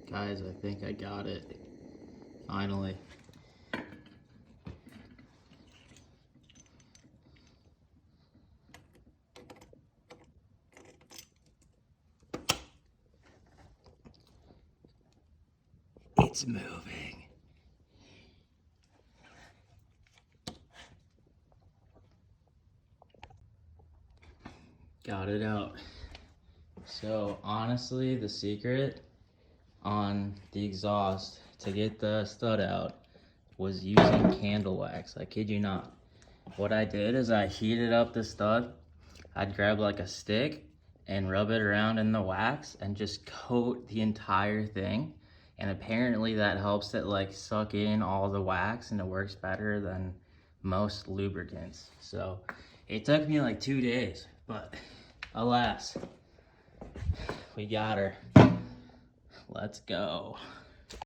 Guys, I think I got it. Finally. It's moving. Got it out. So honestly, the secret on the exhaust to get the stud out was using candle wax. I kid you not. What I did is I heated up the stud. I'd grab like a stick and rub it around in the wax and just coat the entire thing. And apparently that helps it like suck in all the wax, and it works better than most lubricants. So it took me like 2 days, but alas, we got her. Let's go.